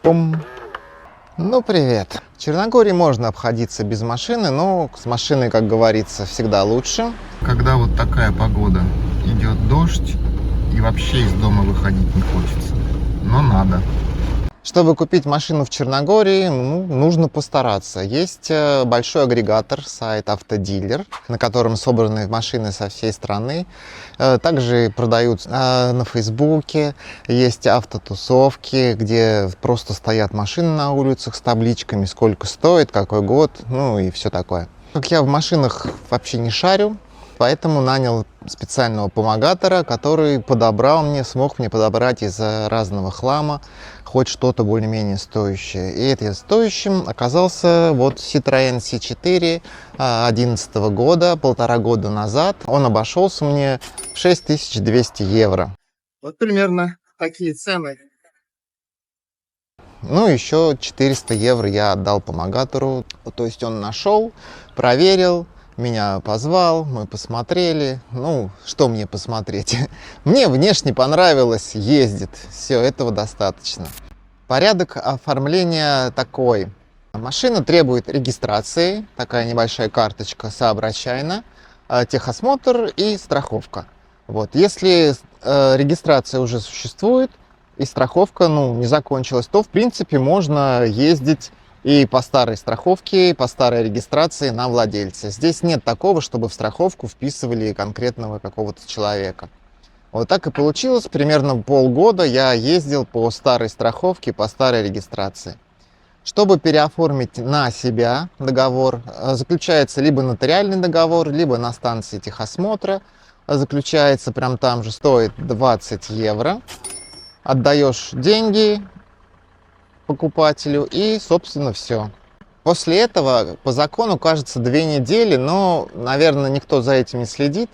Пум. Ну, привет. В Черногории можно обходиться без машины, но с машиной, как говорится, всегда лучше. Когда вот такая погода, идет дождь и вообще из дома выходить не хочется, но надо. Чтобы купить машину в Черногории, нужно постараться. Есть большой агрегатор, сайт Автодилер, на котором собраны машины со всей страны. Также продают на Фейсбуке, есть автотусовки, где просто стоят машины на улицах с табличками, сколько стоит, какой год, ну и все такое. Как я в машинах вообще не шарю, поэтому нанял специального помогатора, который смог мне подобрать из разного хлама хоть что-то более-менее стоящее. И этим стоящим оказался вот Citroën C4 2011 года, 1,5 года назад. Он обошелся мне в 6200 евро. Вот примерно такие цены. Ну, еще 400 евро я отдал помогатору. То есть он нашел, проверил, меня позвал, мы посмотрели. Ну, что мне посмотреть? Мне внешне понравилось, ездит. Все, этого достаточно. Порядок оформления такой. Машина требует регистрации, такая небольшая карточка сообращайна, техосмотр и страховка. Вот. Если регистрация уже существует и страховка не закончилась, то в принципе можно ездить и по старой страховке, и по старой регистрации на владельца. Здесь нет такого, чтобы в страховку вписывали конкретного какого-то человека. Вот так и получилось. Примерно полгода я ездил по старой страховке, по старой регистрации. Чтобы переоформить на себя договор, заключается либо нотариальный договор, либо на станции техосмотра. Заключается прям там же, стоит 20 евро. Отдаешь деньги покупателю и, собственно, все. После этого по закону, кажется, 2 недели, но, наверное, никто за этим не следит.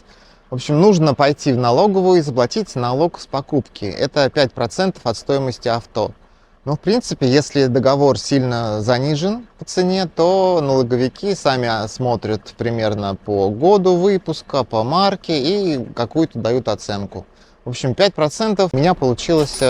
В общем, нужно пойти в налоговую и заплатить налог с покупки. Это 5% от стоимости авто. Но, в принципе, если договор сильно занижен по цене, то налоговики сами смотрят примерно по году выпуска, по марке и какую-то дают оценку. В общем, 5% у меня получилось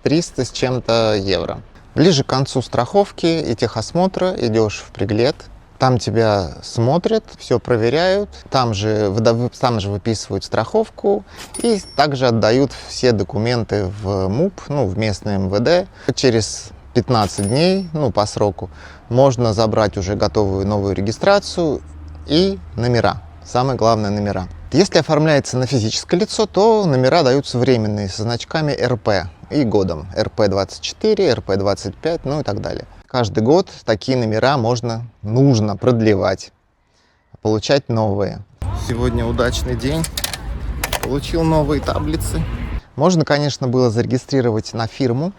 300 с чем-то евро. Ближе к концу страховки и техосмотра идешь в Преглед. Там тебя смотрят, все проверяют, там же выписывают страховку и также отдают все документы в МУП, в местное МВД. Через 15 дней, по сроку, можно забрать уже готовую новую регистрацию и номера. Самое главное — номера. Если оформляется на физическое лицо, то номера даются временные со значками РП и годом. РП-24, РП-25, и так далее. Каждый год такие номера нужно продлевать, получать новые. Сегодня удачный день, получил новые таблицы. Можно, конечно, было зарегистрировать на фирму.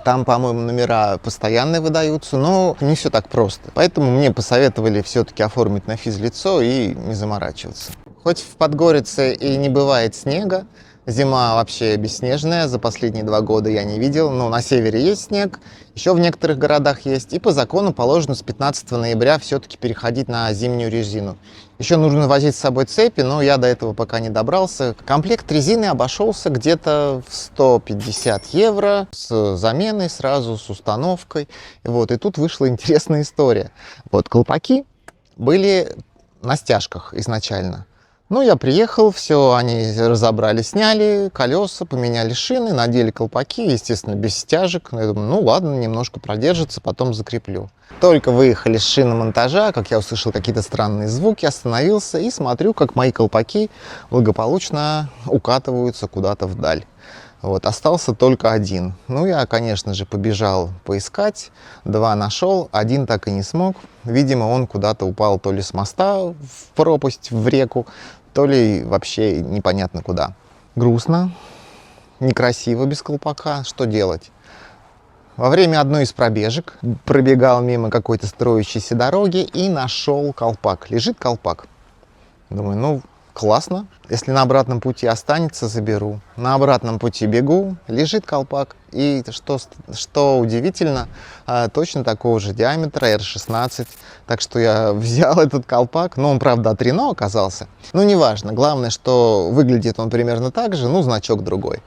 Там, по-моему, номера постоянные выдаются, но не все так просто. Поэтому мне посоветовали все-таки оформить на физлицо и не заморачиваться. Хоть в Подгорице и не бывает снега, зима вообще бесснежная, за последние 2 года я не видел, но на севере есть снег, еще в некоторых городах есть, и по закону положено с 15 ноября все-таки переходить на зимнюю резину. Еще нужно возить с собой цепи, но я до этого пока не добрался. Комплект резины обошелся где-то в 150 евро с заменой сразу, с установкой. И тут вышла интересная история. Колпаки были на стяжках изначально. Я приехал, все, они разобрали, сняли колеса, поменяли шины, надели колпаки, естественно, без стяжек. Я думаю, ладно, немножко продержится, потом закреплю. Только выехали с шиномонтажа, как я услышал какие-то странные звуки, остановился и смотрю, как мои колпаки благополучно укатываются куда-то вдаль. Остался только один. Я, конечно же, побежал поискать, 2 нашел, 1 так и не смог. Видимо, он куда-то упал то ли с моста в пропасть, в реку, то ли вообще непонятно куда. Грустно, некрасиво без колпака. Что делать? Во время одной из пробежек пробегал мимо какой-то строящейся дороги и нашел колпак. Лежит колпак. Думаю, классно. Если на обратном пути останется, заберу. На обратном пути бегу, лежит колпак. И что удивительно, точно такого же диаметра, R16. Так что я взял этот колпак. Он, правда, от Рено оказался. Неважно. Главное, что выглядит он примерно так же, значок другой.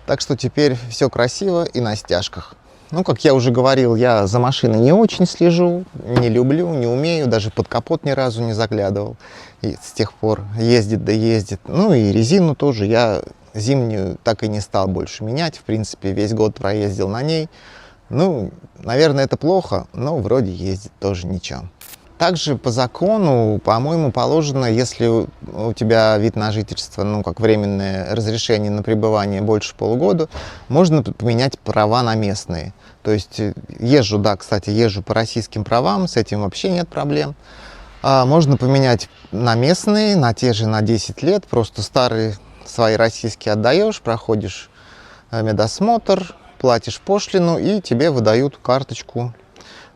Так что теперь все красиво и на стяжках. Ну, как я уже говорил, я за машиной не очень слежу, не люблю, не умею, даже под капот ни разу не заглядывал. И с тех пор ездит да ездит. Ну и резину тоже я зимнюю так и не стал больше менять. В принципе, весь год проездил на ней. Ну, наверное, это плохо, но вроде ездит тоже ничего. Также по закону, по-моему, положено, если у тебя вид на жительство, ну, как временное разрешение на пребывание больше полугода, можно поменять права на местные. То есть езжу, да, кстати, езжу по российским правам, с этим вообще нет проблем. Можно поменять на местные, на те же на 10 лет, просто старые свои российские отдаешь, проходишь медосмотр, платишь пошлину и тебе выдают карточку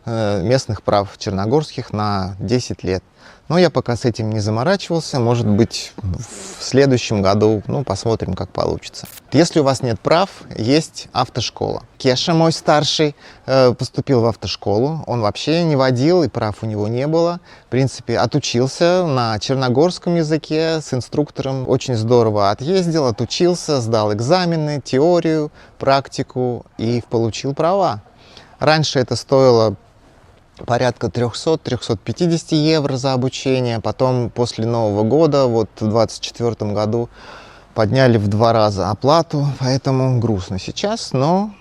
местных прав черногорских на 10 лет. Но я пока с этим не заморачивался. Может быть, в следующем году, ну, посмотрим, как получится. Если у вас нет прав, есть автошкола. Кеша, мой старший, поступил в автошколу. Он вообще не водил, и прав у него не было. В принципе, отучился на черногорском языке с инструктором. Очень здорово отъездил, отучился, сдал экзамены, теорию, практику и получил права. Раньше это стоило порядка 300-350 евро за обучение. Потом после Нового года, вот в 2024 году, подняли в 2 раза оплату. Поэтому грустно сейчас, но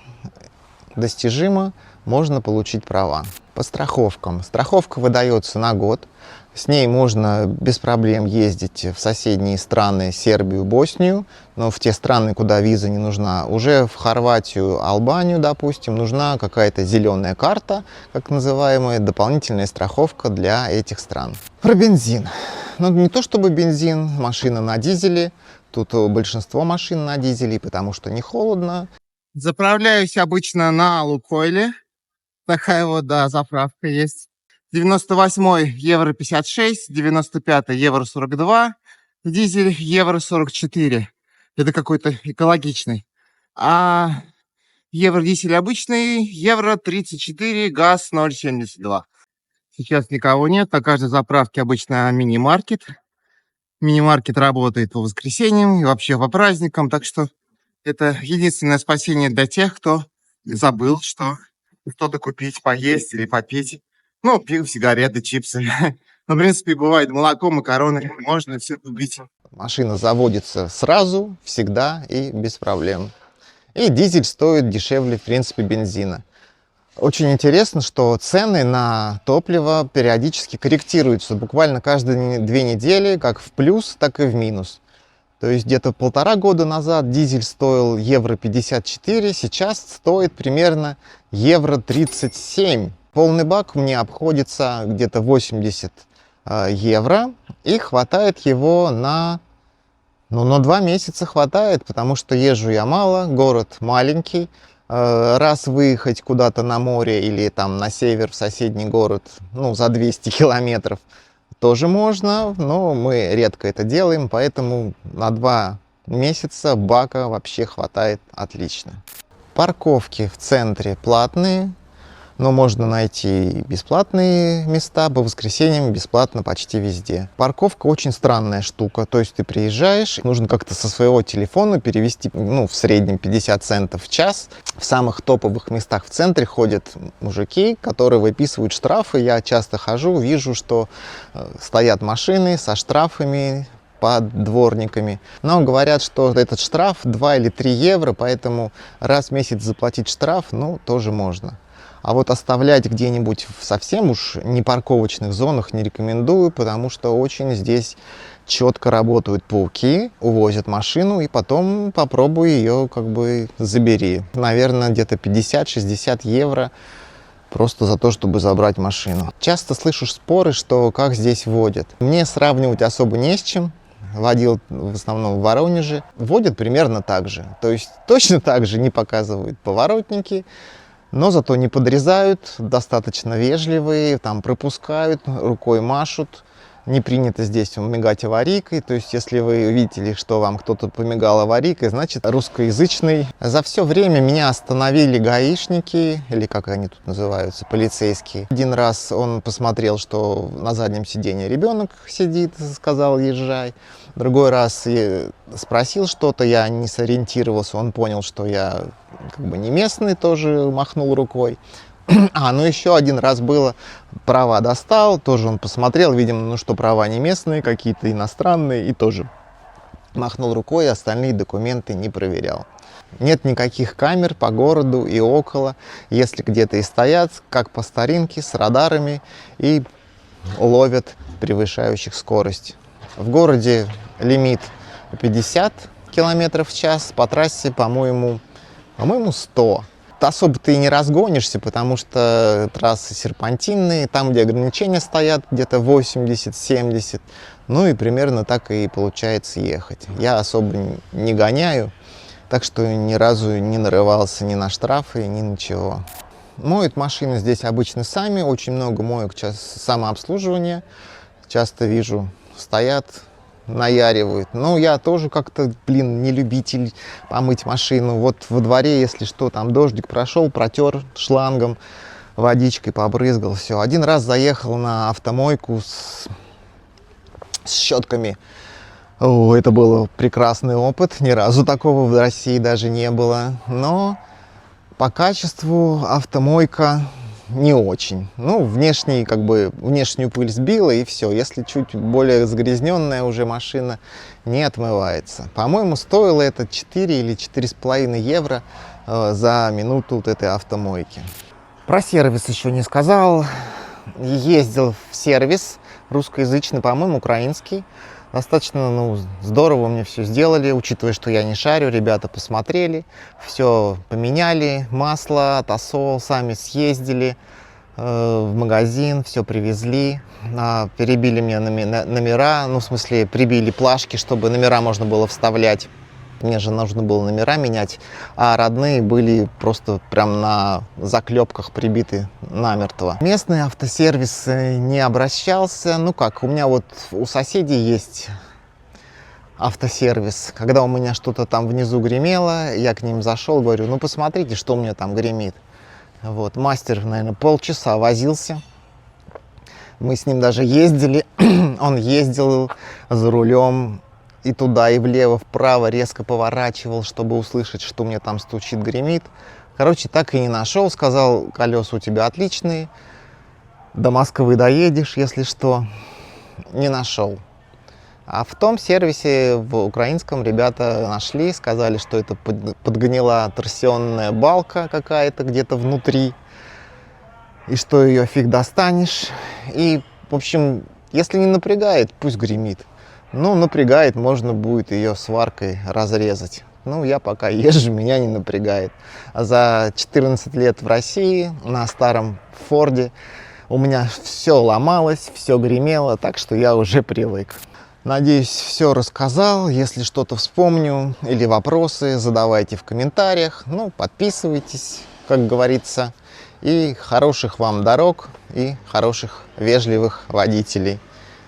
достижимо, можно получить права. По страховкам. Страховка выдается на год. С ней можно без проблем ездить в соседние страны, Сербию, Боснию, но в те страны, куда виза не нужна. Уже в Хорватию, Албанию, допустим, нужна какая-то зеленая карта, как называемая, дополнительная страховка для этих стран. Про бензин. Ну, не то чтобы бензин, машина на дизеле. Тут большинство машин на дизеле, потому что не холодно. Заправляюсь обычно на Лукойле. Такая вот, да, заправка есть. 98-й евро 56, 95-й евро 42, дизель евро 44. Это какой-то экологичный. А евро-дизель обычный евро 34, газ 0,72. Сейчас никого нет, на каждой заправке обычно мини-маркет. Мини-маркет работает по воскресеньям и вообще по праздникам, так что это единственное спасение для тех, кто забыл, что что-то купить, поесть или попить. Ну, пиво, сигареты, чипсы. Ну, в принципе, бывает молоко, макароны. Можно все купить. Машина заводится сразу, всегда и без проблем. И дизель стоит дешевле, в принципе, бензина. Очень интересно, что цены на топливо периодически корректируются. Буквально каждые 2 недели, как в плюс, так и в минус. То есть где-то 1,5 года назад дизель стоил евро 54, сейчас стоит примерно евро 37. Полный бак мне обходится где-то 80 евро, и хватает его на 2 месяца хватает, потому что езжу я мало, город маленький. Раз выехать куда-то на море или там на север в соседний город, ну, за 200 километров, тоже можно, но мы редко это делаем, поэтому на 2 месяца бака вообще хватает отлично. Парковки в центре платные, но можно найти и бесплатные места, по воскресеньям бесплатно почти везде. Парковка очень странная штука, то есть ты приезжаешь, нужно как-то со своего телефона перевести, ну, в среднем 50 центов в час. В самых топовых местах в центре ходят мужики, которые выписывают штрафы. Я часто хожу, вижу, что стоят машины со штрафами под дворниками. Но говорят, что этот штраф 2 или 3 евро, поэтому раз в месяц заплатить штраф, ну, тоже можно. А вот оставлять где-нибудь в совсем уж не парковочных зонах не рекомендую, потому что очень здесь четко работают пауки, увозят машину и потом попробуй ее как бы забери. Наверное, где-то 50-60 евро просто за то, чтобы забрать машину. Часто слышу споры, что как здесь водят. Мне сравнивать особо не с чем. Водил в основном в Воронеже. Водят примерно так же. То есть точно так же не показывают поворотники, но зато не подрезают, достаточно вежливые, там пропускают, рукой машут. Не принято здесь мигать аварийкой, то есть если вы видели, что вам кто-то помигал аварийкой, значит русскоязычный. За все время меня остановили гаишники, или как они тут называются, полицейские. Один раз он посмотрел, что на заднем сиденье ребенок сидит, сказал езжай. Другой раз я спросил что-то, я не сориентировался, он понял, что я как бы не местный, тоже махнул рукой. Ну еще один раз было, права достал, тоже он посмотрел, видимо, ну что права не местные, какие-то иностранные, и тоже махнул рукой, остальные документы не проверял. Нет никаких камер по городу и около, если где-то и стоят, как по старинке, с радарами, и ловят превышающих скорость. В городе лимит 50 км в час, по трассе, по-моему, 100. Особо ты и не разгонишься, потому что трассы серпантинные, там, где ограничения стоят, где-то 80-70, ну и примерно так и получается ехать. Я особо не гоняю, так что ни разу не нарывался ни на штрафы, ни на чего. Моют машины здесь обычно сами, очень много моек самообслуживания, часто вижу, стоят, наяривают. Но я тоже как-то, не любитель помыть машину. Вот во дворе, если что, там дождик прошел, протер шлангом, водичкой побрызгал, все. Один раз заехал на автомойку с щетками. О, это был прекрасный опыт, ни разу такого в России даже не было. Но по качеству автомойка не очень. Ну, внешнюю пыль сбила, и все. Если чуть более загрязненная уже машина, не отмывается. По-моему, стоило это 4 или 4,5 евро за минуту вот этой автомойки. Про сервис еще не сказал. Ездил в сервис русскоязычный, по-моему, украинский. Достаточно, здорово мне все сделали, учитывая, что я не шарю, ребята посмотрели, все поменяли, масло, тосол, сами съездили в магазин, все привезли, перебили мне номера, в смысле прибили плашки, чтобы номера можно было вставлять. Мне же нужно было номера менять, а родные были просто прям на заклепках прибиты намертво. Местный автосервис не обращался. У меня вот у соседей есть автосервис. Когда у меня что-то там внизу гремело, я к ним зашел, говорю, посмотрите, что у меня там гремит. Вот, мастер, наверное, полчаса возился. Мы с ним даже ездили. Он ездил за рулем и туда, и влево, вправо резко поворачивал, чтобы услышать, что мне там стучит, гремит. Короче, так и не нашел. Сказал, колеса у тебя отличные, до Москвы доедешь, если что. Не нашел. А в том сервисе, в украинском, ребята нашли, сказали, что это подгнила торсионная балка какая-то где-то внутри, и что ее фиг достанешь. И, в общем, если не напрягает, пусть гремит. Напрягает, можно будет ее сваркой разрезать. Я пока езжу, меня не напрягает. А за 14 лет в России на старом Форде у меня все ломалось, все гремело, так что я уже привык. Надеюсь, все рассказал. Если что-то вспомню или вопросы, задавайте в комментариях. Подписывайтесь, как говорится. И хороших вам дорог, и хороших, вежливых водителей.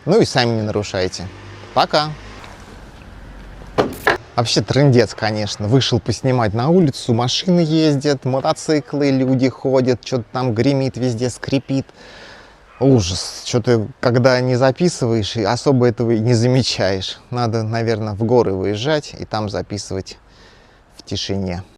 И сами не нарушайте. Пока! Вообще трындец, конечно. Вышел поснимать на улицу, машины ездят, мотоциклы, люди ходят, что-то там гремит, везде скрипит. Ужас. Что-то, когда не записываешь, и особо этого и не замечаешь. Надо, наверное, в горы выезжать и там записывать в тишине.